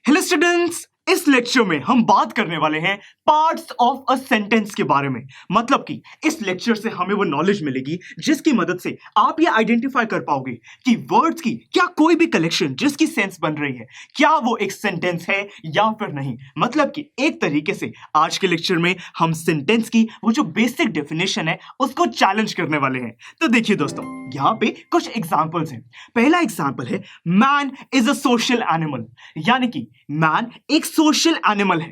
Hello students, इस lecture में हम बात करने वाले हैं पार्ट्स ऑफ अ सेंटेंस के बारे में। मतलब कि इस लेक्चर से हमें वो नॉलेज मिलेगी जिसकी मदद से आप ये आइडेंटिफाई कर पाओगे कि वर्ड्स की क्या कोई भी कलेक्शन जिसकी सेंस बन रही है, क्या वो एक सेंटेंस है या फिर नहीं। मतलब कि एक तरीके से आज के लेक्चर में हम सेंटेंस की वो जो बेसिक डेफिनेशन है उसको चैलेंज करने वाले हैं। तो देखिए दोस्तों, यहाँ पे कुछ एग्जाम्पल्स हैं। पहला एग्जाम्पल है man is a social animal, यानी कि मैन एक सोशल एनिमल है।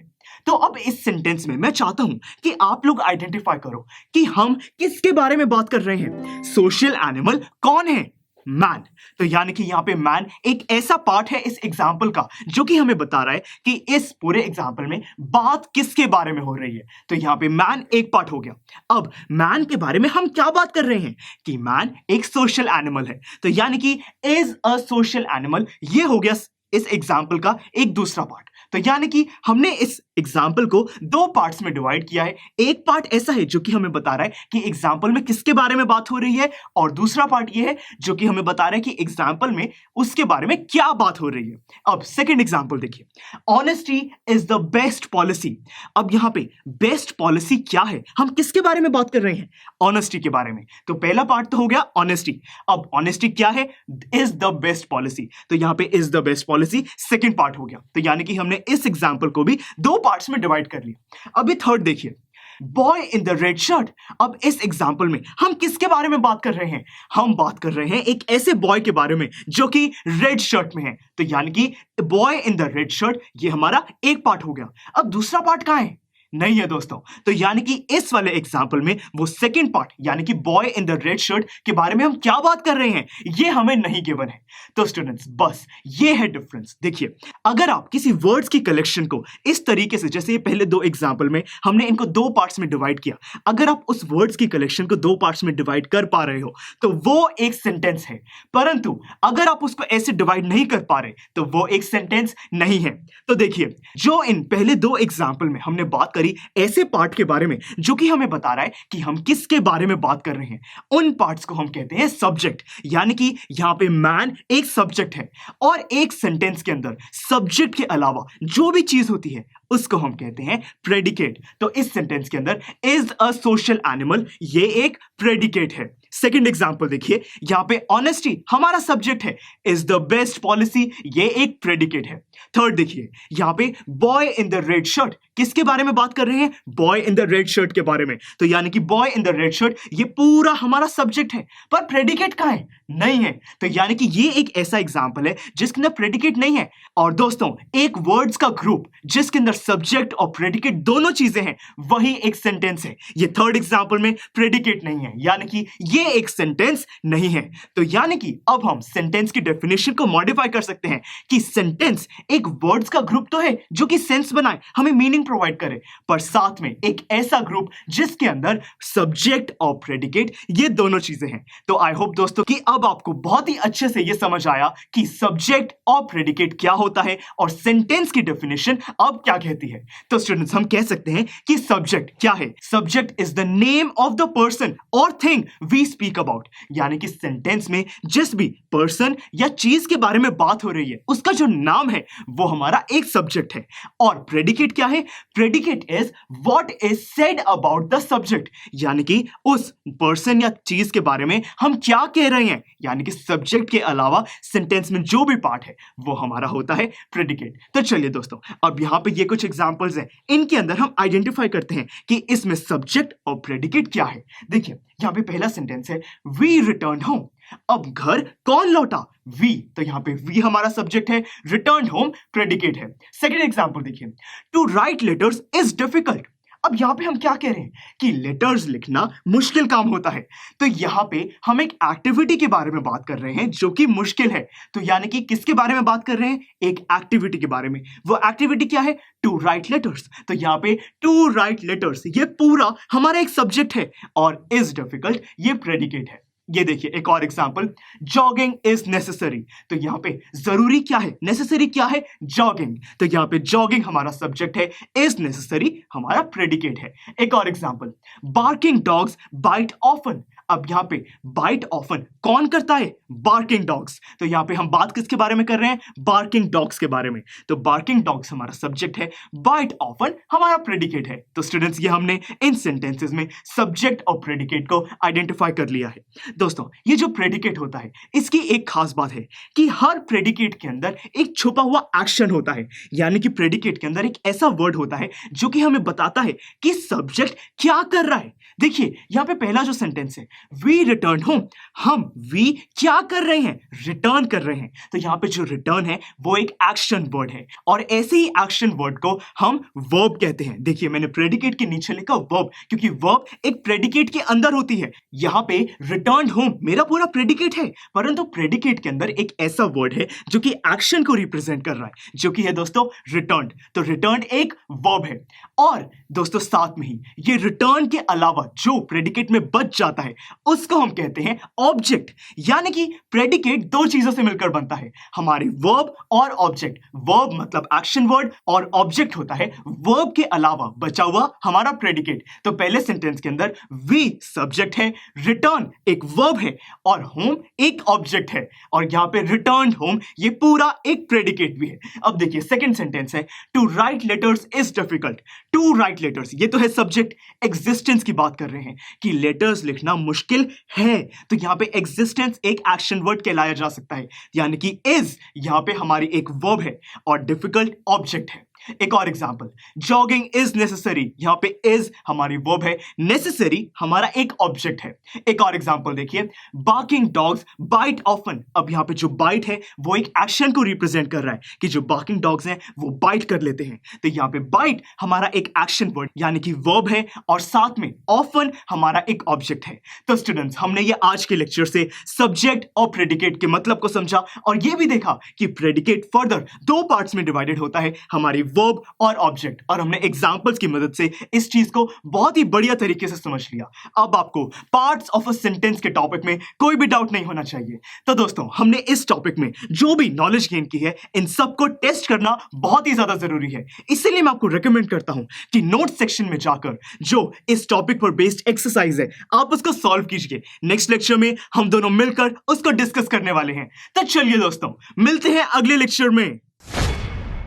तो अब इस सेंटेंस में मैं चाहता हूं कि आप लोग आइडेंटिफाई करो कि हम किसके बारे में बात कर रहे हैं। सोशल एनिमल कौन है? मैन। तो यानी कि यहां पे मैन एक ऐसा पार्ट है इस एग्जाम्पल का जो कि हमें बता रहा है कि इस पूरे एग्जाम्पल में बात किसके बारे में हो रही है। तो यहां पे मैन एक पार्ट हो गया। अब मैन के बारे में हम क्या बात कर रहे हैं कि मैन एक सोशल एनिमल है। तो यानी कि इज अ सोशल एनिमल, ये हो गया इस एग्जाम्पल का एक दूसरा पार्ट। तो यानी कि हमने इस एग्जाम्पल को दो पार्ट्स में डिवाइड किया है। एक पार्ट ऐसा है जो कि हमें बता रहा है कि एग्जाम्पल में किसके बारे में बात हो रही है, और दूसरा पार्ट ये है जो कि हमें बता रहा है कि एग्जाम्पल में उसके बारे में क्या बात हो रही है। अब सेकंड एग्जाम्पल देखिए, honesty is the best policy. अब यहां पे बेस्ट पॉलिसी क्या है, हम किसके बारे में बात कर रहे हैं? ऑनेस्टी के बारे में। तो पहला पार्ट तो हो गया ऑनेस्टी। अब ऑनेस्टी क्या है? Is the best policy. तो यहां पे is the best policy second part हो गया। तो यानी कि हमने इस एग्जाम्पल को भी दो पार्ट्स में डिवाइड कर लिया। अभी थर्ड देखिए, boy in the red shirt. अब इस एग्जाम्पल में हम किसके बारे में बात कर रहे हैं? हम बात कर रहे हैं एक ऐसे बॉय के बारे में जो कि रेड शर्ट में है। तो यानी कि boy in the red shirt ये हमारा एक पार्ट हो गया। अब दूसरा पार्ट कहां है? नहीं है दोस्तों। तो यानी कि इस वाले एग्जाम्पल में वो सेकंड पार्ट यानी कि boy in the red shirt के बारे में हम क्या बात कर रहे हैं ये हमें नहीं गिवन है। तो स्टूडेंट्स बस ये है डिफरेंस। देखिए, अगर आप किसी वर्ड्स की कलेक्शन को इस तरीके से, जैसे ये पहले दो एग्जाम्पल में हमने इनको दो पार्ट्स में डिवाइड किया, अगर आप उस वर्ड्स की कलेक्शन को दो पार्ट्स में डिवाइड कर पा रहे हो तो वो एक सेंटेंस है। परंतु अगर आप उसको ऐसे डिवाइड नहीं कर पा रहे तो वो एक सेंटेंस नहीं है। तो देखिए, जो इन पहले दो एग्जाम्पल में हमने बात करी ऐसे पार्ट के बारे में जो कि हमें बता रहा है कि हम किसके बारे में बात कर रहे हैं, उन पार्ट्स को हम कहते हैं सब्जेक्ट। यानी कि यहां पे मैन एक सब्जेक्ट है और एक सेंटेंस के अंदर सब्जेक्ट के अलावा जो भी चीज होती है उसको हम कहते हैं प्रेडिकेट। तो इस सेंटेंस के अंदर इज अ सोशल एनिमल ये एक प्रेडिकेट है। सेकंड एग्जांपल देखिए, यहां पे ऑनेस्टी हमारा सब्जेक्ट है, इज द बेस्ट पॉलिसी ये एक प्रेडिकेट है। थर्ड देखिए, यहां पे boy in the red shirt किसके बारे में बात कर रहे हैं? Boy in the red shirt के बारे में। तो यानी कि boy in the red shirt ये पूरा हमारा सब्जेक्ट है, पर प्रेडिकेट कहां है? नहीं है। तो यानी कि ये एक ऐसा एग्जांपल है जिसके अंदर प्रेडिकेट नहीं है। और दोस्तों, एक वर्ड्स का ग्रुप जिसके अंदर सब्जेक्ट और प्रेडिकेट दोनों चीजें हैं वही एक सेंटेंस है। ये थर्ड एग्जांपल में प्रेडिकेट नहीं है, यानी कि ये एक सेंटेंस नहीं है। तो यानी कि अब हम सेंटेंस की डेफिनेशन को मॉडिफाई कर सकते हैं कि सेंटेंस एक वर्ड्स का ग्रुप तो है जो कि सेंस बनाए, हमें मीनिंग प्रोवाइड करे, पर साथ में एक ऐसा ग्रुप जिसके अंदर सब्जेक्ट और प्रेडिकेट ये दोनों चीजें हैं। तो आई होप दोस्तों कि अब आपको बहुत ही अच्छे से ये समझ आया कि सब्जेक्ट और प्रेडिकेट क्या होता है और सेंटेंस की डेफिनेशन अब क्या कहती है। तो स्टूडेंट्स, हम कह सकते हैं कि सब्जेक्ट क्या है? Subject is the name of the person और थिंग वी स्पीक अबाउट। यानी कि सेंटेंस में जिस भी पर्सन या चीज के बारे में बात हो रही है उसका जो नाम है वो हमारा एक सब्जेक्ट है। और प्रेडिकेट क्या है? Predicate is what is said about the subject, यानी कि उस पर्सन या चीज के बारे में हम क्या कह रहे हैं। यानी कि सब्जेक्ट के अलावा सेंटेंस में जो भी पार्ट है वो हमारा होता है प्रेडिकेट। तो चलिए दोस्तों, अब यहां पे ये कुछ एग्जांपल्स हैं, इनके अंदर हम आइडेंटिफाई करते हैं कि इसमें सब्जेक्ट और प्रेडिकेट क्या है। देखिए, यहां पे पहला सेंटेंस है वी रिटर्न होम। अब घर कौन लौटा? वी। तो यहां पे वी हमारा सब्जेक्ट है, रिटर्न होम प्रेडिकेट है। सेकंड एग्जांपल देखिए, to write letters is difficult. अब यहां पे हम क्या कह रहे हैं कि लेटर्स लिखना मुश्किल काम होता है। तो यहां पे हम एक एक्टिविटी के बारे में बात कर रहे हैं जो कि मुश्किल है। तो यानी कि किसके बारे में बात कर रहे हैं? एक एक्टिविटी के बारे में। वो एक्टिविटी क्या है? To write letters. तो यहां पे टू राइट लेटर्स ये पूरा हमारा एक सब्जेक्ट है और इज डिफिकल्ट ये प्रेडिकेट है। ये देखिए एक और एग्जांपल, जॉगिंग इज नेसेसरी। तो यहाँ पे जरूरी क्या है, नेसेसरी क्या है, जॉगिंग। तो यहाँ पे जॉगिंग हमारा सब्जेक्ट है, इज नेसेसरी हमारा प्रेडिकेट है। एक और example, barking dogs bite often. अब यहाँ पे बाइट ऑफन कौन करता है, बार्किंग डॉग्स। तो यहाँ पे हम बात किसके बारे में कर रहे हैं, बार्किंग डॉग्स के बारे में। तो बार्किंग डॉग्स हमारा सब्जेक्ट है, बाइट ऑफन हमारा प्रेडिकेट है। तो स्टूडेंट्स ये हमने इन सेंटेंसेस में सब्जेक्ट और प्रेडिकेट को आइडेंटिफाई कर लिया है। दोस्तों ये जो प्रेडिकेट होता है इसकी एक खास बात है कि हर प्रेडिकेट के अंदर एक छुपा हुआ एक्शन होता है, यानी कि प्रेडिकेट के अंदर एक ऐसा वर्ड होता है जो कि हमें बताता है कि सब्जेक्ट क्या कर रहा है। देखिए यहाँ पे पहला जो सेंटेंस है, वी रिटर्न होम, हम वी क्या कर रहे हैं, रिटर्न कर रहे हैं। तो यहाँ पे जो रिटर्न है वो एक एक्शन वर्ड है, और ऐसे ही एक्शन वर्ड को हम वर्ब कहते हैं। देखिए मैंने प्रेडिकेट के नीचे लिखा वर्ब, क्योंकि वर्ब एक प्रेडिकेट के अंदर होती है। यहाँ पे रिटर्न होम मेरा पूरा प्रेडिकेट है, परंतु प्रेडिकेट के अंदर एक ऐसा वर्ड है जो कि एक्शन को रिप्रेजेंट कर रहा है, जो कि है दोस्तों रिटर्न। तो रिटर्न एक वर्ब है, और दोस्तों साथ में ही ये रिटर्न के अलावा जो प्रेडिकेट में बच जाता है उसको हम कहते हैं ऑब्जेक्ट। यानी कि प्रेडिकेट दो चीजों से मिलकर बनता है, हमारे वर्ब और ऑब्जेक्ट। वर्ब मतलब एक्शन वर्ड, और ऑब्जेक्ट होता है वर्ब के अलावा बचा हुआ हमारा प्रेडिकेट। तो पहले सेंटेंस के अंदर वी सब्जेक्ट है, रिटर्न एक वर्ब है, और होम एक ऑब्जेक्ट है, और यहां पे रिटर्न होम ये पूरा एक प्रेडिकेट भी है। अब देखिए सेकंड सेंटेंस है, to write letters is difficult. To write letters ये तो है सब्जेक्ट, एग्जिस्टेंस की बात कर रहे हैं कि लेटर्स लिखना मुश्किल है। तो यहां पे एग्जिस्टेंस एक एक्शन वर्ड कहलाया जा सकता है, यानी कि इज यहां पे हमारी एक वर्ब है, और डिफिकल्ट ऑब्जेक्ट है। एक और एग्जांपल, जॉगिंग इज नेसेसरी, यहां पे इज हमारी वर्ब है, नेसेसरी हमारा एक ऑब्जेक्ट है। एक और एग्जांपल देखिए, बार्किंग डॉग्स बाइट ऑफन। अब यहां पे जो बाइट है वो एक एक्शन को रिप्रेजेंट कर रहा है कि जो बार्किंग डॉग्स हैं वो बाइट कर लेते हैं। तो यहां पे बाइट हमारा एक एक्शन वर्ड यानी कि वर्ब है, और साथ में ऑफन हमारा एक ऑब्जेक्ट है। तो स्टूडेंट्स हमने ये आज के लेक्चर से सब्जेक्ट और प्रेडिकेट के मतलब को समझा, और ये भी देखा कि प्रेडिकेट फर्दर दो पार्ट्स में डिवाइडेड होता है, हमारी वर्ब और ऑब्जेक्ट। और हमने एग्जांपल्स की मदद से इस चीज को बहुत ही बढ़िया तरीके से समझ लिया। अब आपको पार्ट्स ऑफ अ सेंटेंस के टॉपिक में कोई भी डाउट नहीं होना चाहिए। तो दोस्तों हमने इस टॉपिक में जो भी नॉलेज गेन की है इन सबको टेस्ट करना बहुत ही ज्यादा जरूरी है। इसलिए मैं आपको रेकमेंड करता हूं कि नोट सेक्शन में जाकर जो इस टॉपिक पर बेस्ड एक्सरसाइज है आप उसको सॉल्व कीजिए। नेक्स्ट लेक्चर में हम दोनों मिलकर उसको डिस्कस करने वाले हैं। तो चलिए दोस्तों मिलते हैं अगले लेक्चर में।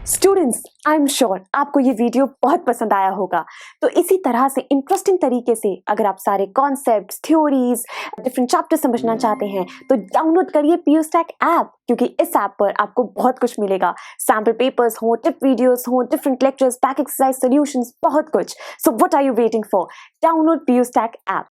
स्टूडेंट्स, आई एम श्योर आपको ये वीडियो बहुत पसंद आया होगा। तो इसी तरह से इंटरेस्टिंग तरीके से अगर आप सारे कॉन्सेप्ट्स, थ्योरीज, डिफरेंट चैप्टर समझना चाहते हैं तो डाउनलोड करिए PUSTAC ऐप, क्योंकि इस ऐप पर आपको बहुत कुछ मिलेगा। सैम्पल पेपर्स हो, टिप वीडियोस हो, different lectures, back exercise solutions, बहुत कुछ। So what are you waiting for? Download PUSTAC app.